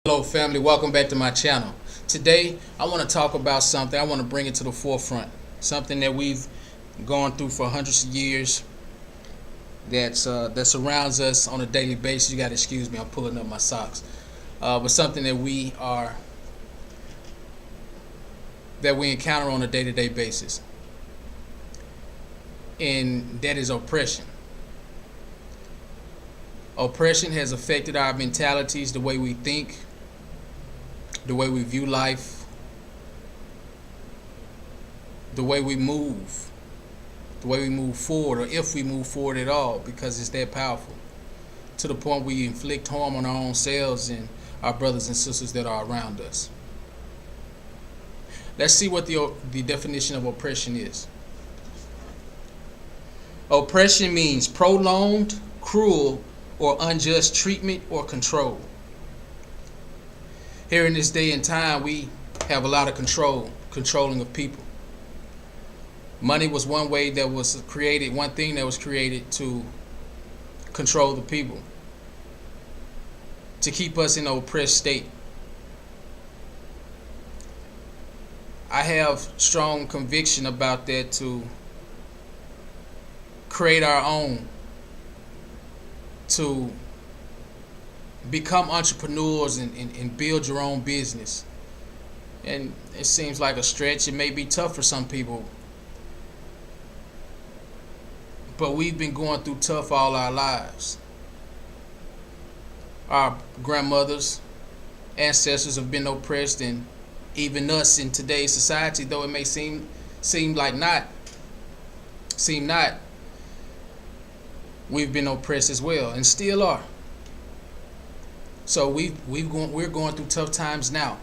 Hello family, welcome back to my channel. Today I want to talk about something. I want to bring it to the forefront. Something that we've gone through for hundreds of years that surrounds us on a daily basis. You got to excuse me, I'm pulling up my socks. But something that we encounter on a day-to-day basis. And that is oppression. Oppression has affected our mentalities, the way we think, the way we view life, the way we move forward, or if we move forward at all, because it's that powerful. To the point we inflict harm on our own selves and our brothers and sisters that are around us. Let's see what the definition of oppression is. Oppression means prolonged, cruel, or unjust treatment or control. Here in this day and time, we have a lot of controlling of people. Money was one way that was created, one thing that was created to control the people, to keep us in an oppressed state. I have strong conviction about that, to create our own, to become entrepreneurs and build your own business. And it seems like a stretch. It may be tough for some people, but we've been going through tough all our lives. Our grandmothers, ancestors have been oppressed, and even us in today's society, though it may seem not, we've been oppressed as well, and still are. So we're going through tough times now.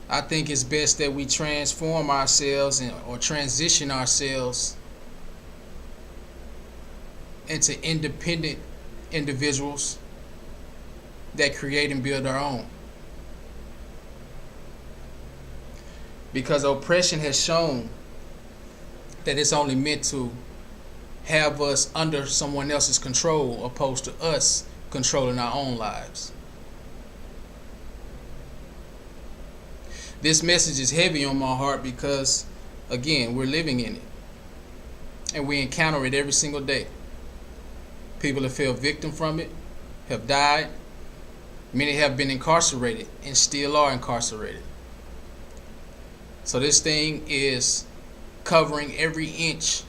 I think it's best that we transform ourselves or transition ourselves into independent individuals that create and build our own. Because oppression has shown that it's only meant to have us under someone else's control, opposed to us controlling our own lives. This message is heavy on my heart because, again, we're living in it, and we encounter it every single day. People have fell victim from it, have died. Many have been incarcerated and still are incarcerated. So this thing is covering every inch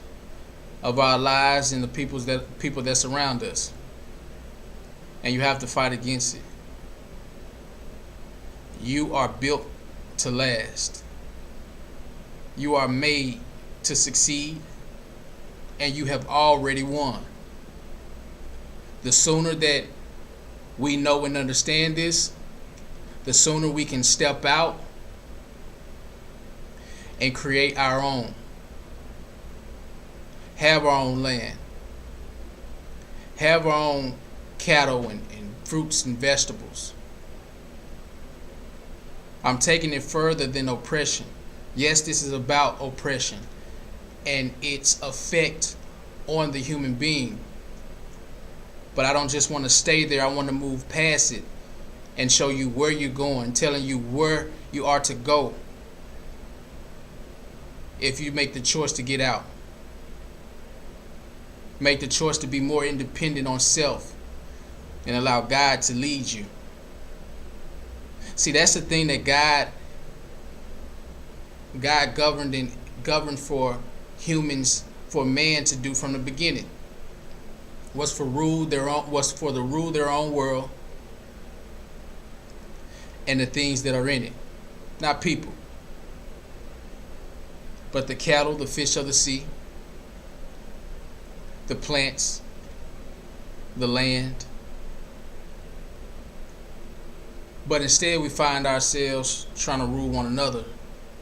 of our lives and the people that surround us. And you have to fight against it. You are built to last. You are made to succeed, and you have already won. The sooner that we know and understand this, the sooner we can step out and create our own. Have our own land. Have our own cattle and fruits and vegetables. I'm taking it further than oppression. Yes, this is about oppression and its effect on the human being. But I don't just want to stay there. I want to move past it and show you where you're going, telling you where you are to go if you make the choice to get out. Make the choice to be more independent on self and allow God to lead you. See, that's the thing that God governed for humans, for man to do from the beginning. Was for the rule their own world and the things that are in it. Not people, but the cattle, the fish of the sea, the plants, the land. But instead we find ourselves trying to rule one another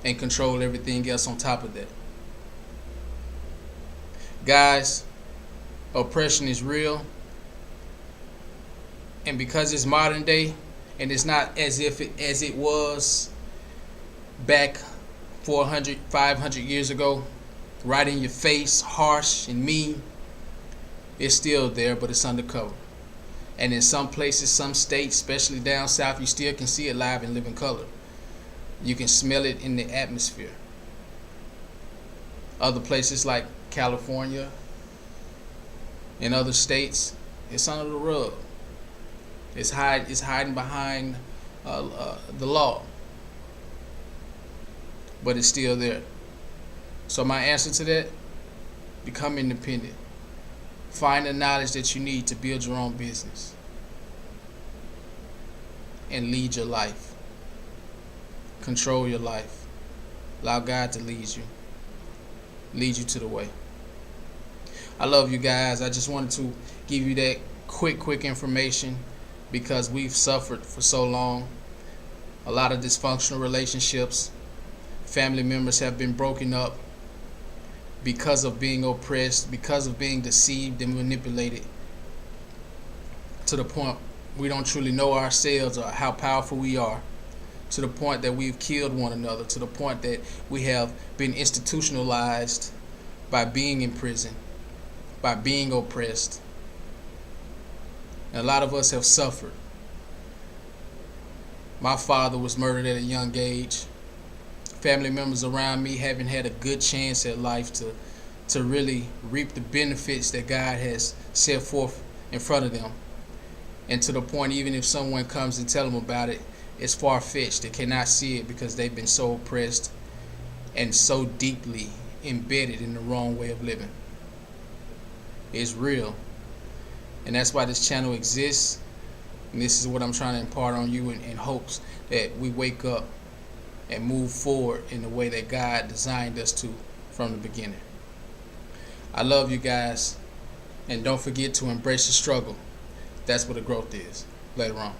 and control everything else on top of that. Guys, oppression is real. And because it's modern day, and it's not as it was back 400, 500 years ago, right in your face, harsh and mean, it's still there, but it's undercover. And in some places, some states, especially down south, you still can see it live in living color. You can smell it in the atmosphere. Other places like California and other states, it's under the rug. It's hiding behind the law, but it's still there. So my answer to that: become independent. Find the knowledge that you need to build your own business and lead your life. Control your life. Allow God to lead you to the way. I love you guys. I just wanted to give you that quick information because we've suffered for so long. A lot of dysfunctional relationships. Family members have been broken up because of being oppressed, because of being deceived and manipulated to the point we don't truly know ourselves or how powerful we are, to the point that we've killed one another, to the point that we have been institutionalized by being in prison, by being oppressed. And a lot of us have suffered. My father was murdered at a young age. Family members around me haven't had a good chance at life to really reap the benefits that God has set forth in front of them. And to the point, even if someone comes and tell them about it, it's far-fetched. They cannot see it because they've been so oppressed and so deeply embedded in the wrong way of living. It's real. And that's why this channel exists. And this is what I'm trying to impart on you in hopes that we wake up and move forward in the way that God designed us to from the beginning. I love you guys. And don't forget to embrace the struggle. That's what the growth is. Later on.